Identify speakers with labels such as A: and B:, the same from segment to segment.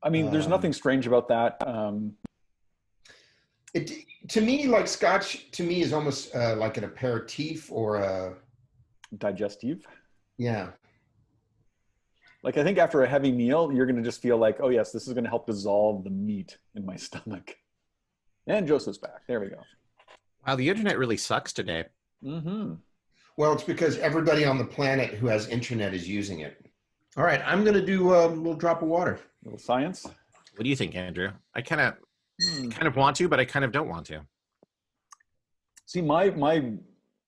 A: I mean, there's nothing strange about that.
B: To me, like Scotch, to me is almost like an aperitif or a
A: digestive.
B: Yeah.
A: Like I think after a heavy meal, you're going to just feel like, oh yes, this is going to help dissolve the meat in my stomach. And Joseph's back. There we go.
C: Wow, the internet really sucks today.
A: Mm-hmm.
B: Well, it's because everybody on the planet who has internet is using it. All right, I'm going to do a little drop of water.
A: A little science.
C: What do you think, Andrew? I kind of want to, but I kind of don't want to.
A: See, my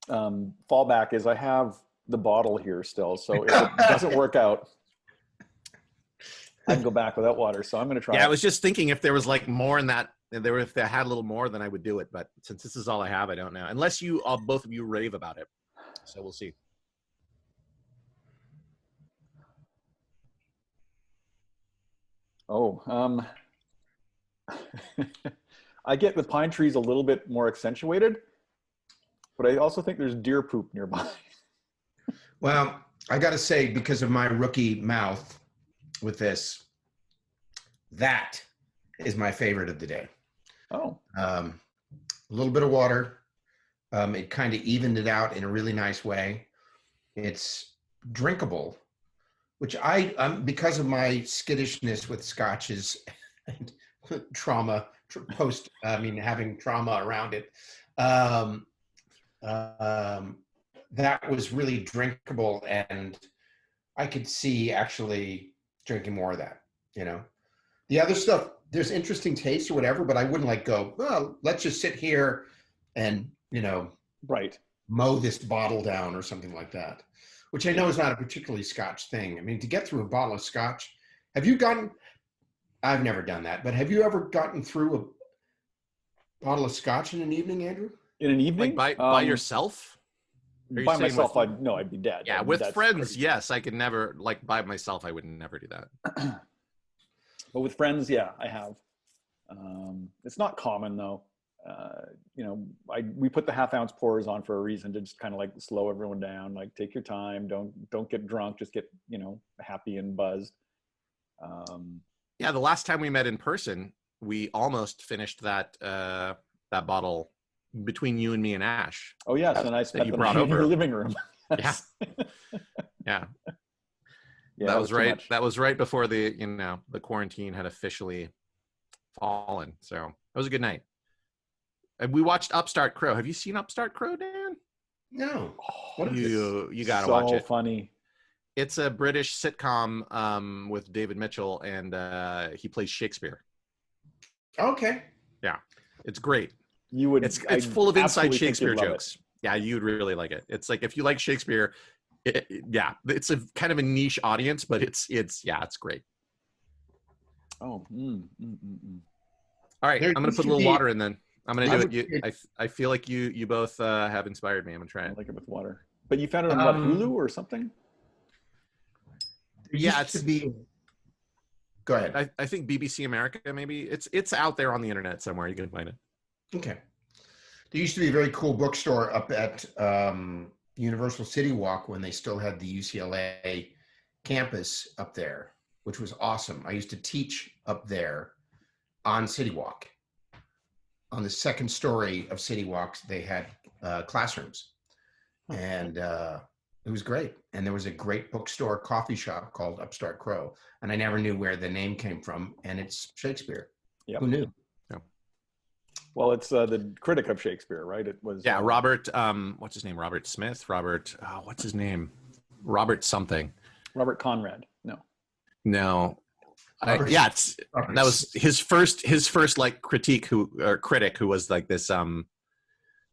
A: fallback is I have the bottle here still, so if it doesn't work out, I can go back without water. So I'm going to try.
C: Yeah, I was just thinking if there was like more in that, if they had a little more, then I would do it. But since this is all I have, I don't know. Unless you, both of you, rave about it. So we'll see.
A: Oh, I get the pine trees a little bit more accentuated, but I also think there's deer poop nearby.
B: Well, I got to say, because of my rookie mouth with this, that is my favorite of the day.
A: Oh.
B: A little bit of water. It kind of evened it out in a really nice way. It's drinkable, which because of my skittishness with scotches and trauma, having trauma around it, that was really drinkable, and I could see actually drinking more of that, The other stuff, there's interesting taste or whatever, but I wouldn't like go, well, let's just sit here and,
A: right,
B: mow this bottle down or something like that, which I know is not a particularly Scotch thing. I mean, to get through a bottle of Scotch, I've never done that, but have you ever gotten through a bottle of Scotch in an evening, Andrew?
A: In an evening?
C: Like by yourself?
A: By myself, I'd be dead.
C: Yeah, with friends, yes. I could never, like by myself, I would never do that.
A: But with friends, yeah, I have. It's not common though. We put the half-ounce pours on for a reason, to just kind of like slow everyone down. Like, take your time. Don't get drunk. Just get happy and buzzed.
C: Yeah, the last time we met in person, we almost finished that bottle between you and me and Ash.
A: Oh yes, and I spent
C: you
A: the
C: brought
A: night
C: over
A: in your living room.
C: Yeah. Yeah.
A: Yeah,
C: that was right. That was right before the quarantine had officially fallen. So it was a good night. And we watched Upstart Crow. Have you seen Upstart Crow, Dan?
B: No.
C: What you gotta
A: so
C: watch it.
A: Funny.
C: It's a British sitcom with David Mitchell, and he plays Shakespeare.
B: Okay.
C: Yeah, it's great.
A: It's
C: full of inside Shakespeare jokes. Yeah, you'd really like it. It's like if you like Shakespeare, it's a kind of a niche audience, but it's great.
A: Oh.
C: All right, I'm gonna put a little water in then. I'm gonna do it. I feel like you both have inspired me. I'm gonna try it.
A: I like it with water. But you found it on Hulu or something?
C: Yeah,
B: Go ahead.
C: I think BBC America, maybe. It's out there on the internet somewhere. You can find it.
B: Okay. There used to be a very cool bookstore up at Universal City Walk when they still had the UCLA campus up there, which was awesome. I used to teach up there on City Walk. On the second story of City Walks, they had classrooms, and it was great. And there was a great bookstore coffee shop called Upstart Crow, and I never knew where the name came from, and it's Shakespeare.
A: Yep.
B: Who knew?
C: Yeah.
A: Well, it's the critic of Shakespeare, right? It was
C: Robert. What's his name? Robert Smith. Robert. What's his name? Robert something.
A: Robert Conrad.
C: No. That was his first like critic who was like this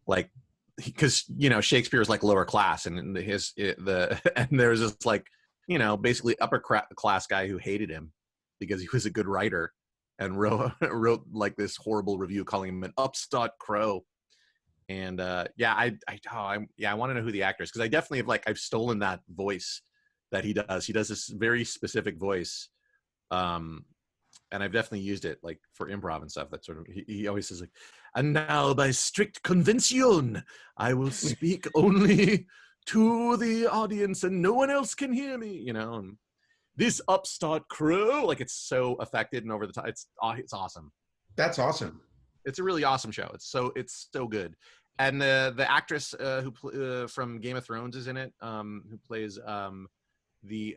C: like, because Shakespeare is like lower class, and and there was this like basically upper class guy who hated him because he was a good writer, and wrote like this horrible review calling him an upstart crow. And I want to know who the actor is, because I definitely have I've stolen that voice that he does. He does this very specific voice, and I've definitely used it like for improv and stuff. That sort of he always says like, and now by strict convention, I will speak only to the audience, and no one else can hear me. And this upstart crew. Like it's so affected and over the top. It's awesome.
B: That's awesome.
C: It's a really awesome show. It's so good. And the actress who from Game of Thrones is in it, who plays the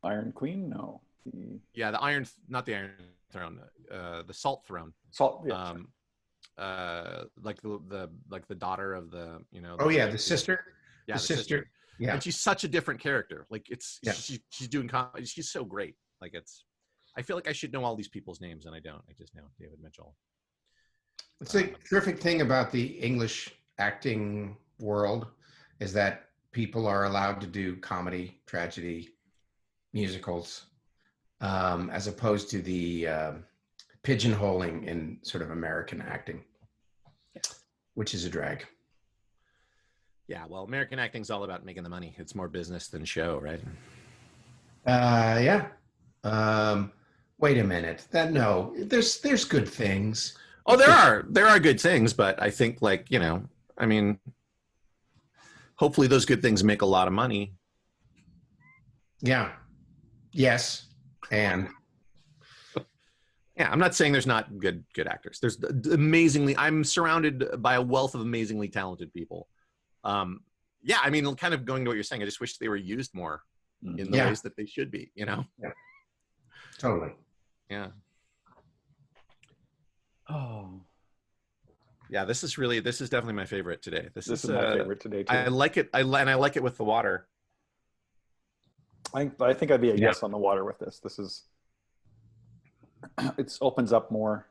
A: Iron Queen? No.
C: Not the Iron Throne, the Salt Throne.
A: Salt. Yeah,
C: Like the daughter of the, you know.
B: Oh yeah, the sister.
C: Yeah,
B: the sister. Yeah.
C: And she's such a different character. Like she's doing comedy. She's so great. Like I feel like I should know all these people's names and I don't. I just know David Mitchell.
B: It's a terrific thing about the English acting world is that people are allowed to do comedy, tragedy, musicals, as opposed to the pigeonholing in sort of American acting, which is a drag.
C: Yeah, well, American acting's all about making the money. It's more business than show, right?
B: Yeah. Wait a minute. There's good things.
C: Oh, there are good things, but I think, like, you know, I mean, hopefully those good things make a lot of money.
B: Yeah. Yes. And
C: yeah, I'm not saying there's not good actors. There's I'm surrounded by a wealth of amazingly talented people. Yeah, I mean, kind of going to what you're saying, I just wish they were used more in the ways that they should be, you know?
B: Yeah. Totally.
C: Yeah.
A: Oh.
C: Yeah, this is definitely my favorite today. This is
A: my favorite today too.
C: I like it. I like it with the water.
A: I think I'd be a yes on the water with this. This is, it opens up more.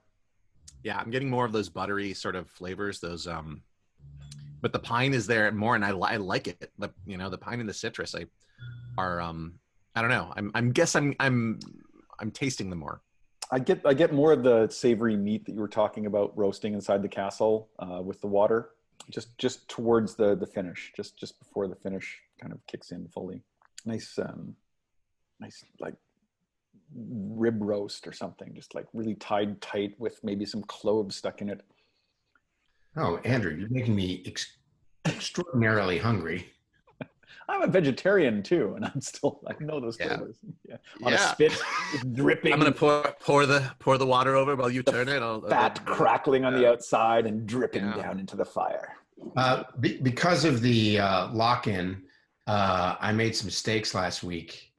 C: Yeah, I'm getting more of those buttery sort of flavors. Those but the pine is there more, and I like it. But you know, the pine and the citrus, I don't know. I'm tasting them more.
A: I get more of the savory meat that you were talking about roasting inside the castle with the water, just towards the finish, just before the finish kind of kicks in fully. Nice like rib roast or something, just like really tied tight with maybe some cloves stuck in it.
B: Oh, Andrew, you're making me extraordinarily hungry.
A: I'm a vegetarian too, and I know those flavors. Yeah. On a spit, dripping.
C: I'm gonna pour the water over while you turn it.
A: Fat crackling on the outside and dripping down into the fire.
B: Because of the lock-in, I made some steaks last week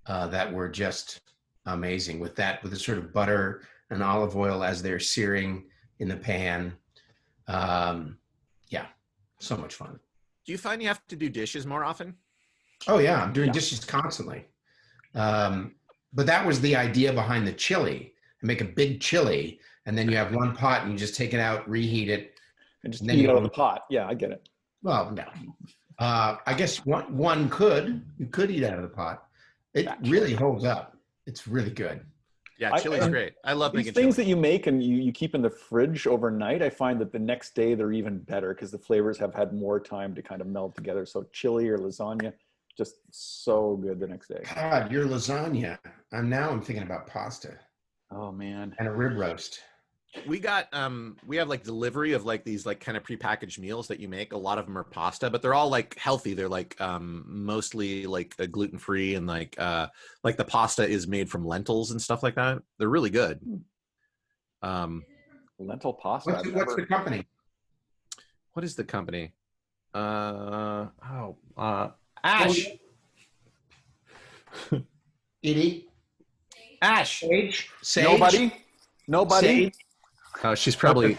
B: that were just amazing. With the sort of butter and olive oil as they're searing in the pan. Yeah, so much fun.
C: Do you find you have to do dishes more often?
B: Oh yeah, I'm doing dishes constantly. But that was the idea behind the chili. You make a big chili, and then you have one pot, and you just take it out, reheat it,
A: and just eat it out of the pot. Yeah, I get it.
B: Well, no. I guess one could eat out of the pot. It really holds up. It's really good.
C: Yeah, chili's great. I love making
A: things
C: chili.
A: that you make and you keep in the fridge overnight. I find that the next day they're even better because the flavors have had more time to kind of meld together. So chili or lasagna, just so good the next day.
B: God, your lasagna. I'm thinking about pasta.
A: Oh man.
B: And a rib roast.
C: We have like delivery of like these like kind of prepackaged meals that you make. A lot of them are pasta, but they're all like healthy. They're like mostly like gluten-free, and like the pasta is made from lentils and stuff like that. They're really good.
A: Lentil pasta.
B: What's the company?
C: What is the company? Ash.
B: Edie.
C: Ash.
B: Sage.
A: Nobody.
B: Sage.
C: Oh, she's probably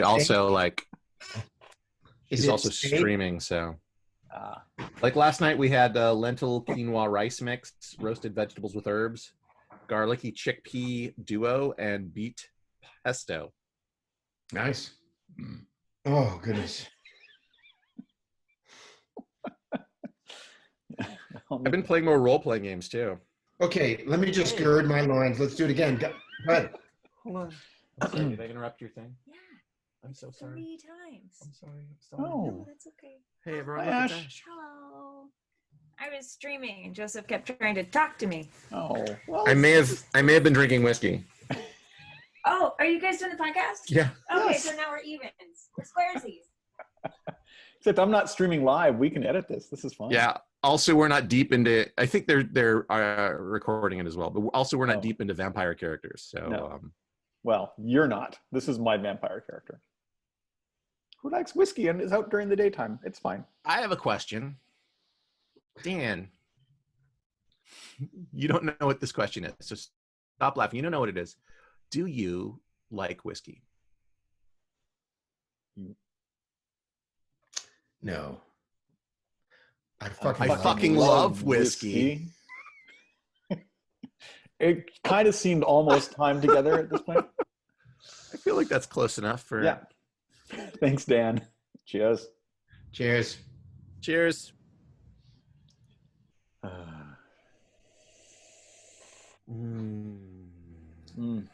C: also like she's also
B: sage?
C: streaming. So, like last night we had lentil quinoa rice mix, roasted vegetables with herbs, garlicky chickpea duo, and beet pesto.
B: Nice. Oh goodness.
C: I've been playing more role-playing games too.
B: Okay, let me just gird my loins. Let's do it again. Go ahead.
C: Hold on. I'm sorry, did I interrupt your thing?
D: Yeah.
C: I'm so sorry.
D: 3 times.
C: I'm sorry.
D: No, that's okay.
C: Hey everyone.
A: Hi,
C: look at
A: Ash.
C: Ash.
D: Hello. I was streaming and Joseph kept trying to talk to me.
A: Oh. Well,
C: I may have been drinking whiskey.
D: Oh, are you guys doing the podcast?
C: Yeah.
D: Okay,
A: Yes.
D: so now we're evens. We're squaresies.
A: Except I'm not streaming live. We can edit this. This is fine.
C: Yeah. Also, we're not deep into. I think they're recording it as well, but also we're not deep into vampire characters. So,
A: No. Well, you're not. This is my vampire character. Who likes whiskey and is out during the daytime? It's fine.
C: I have a question, Dan. You don't know what this question is, so stop laughing. You don't know what it is. Do you like whiskey?
B: No. I
C: fucking love whiskey.
A: It kind of seemed almost timed together at this point.
C: I feel like that's close enough for.
A: Yeah. Thanks, Dan. Cheers.
B: Cheers.
C: Cheers.
A: Mm.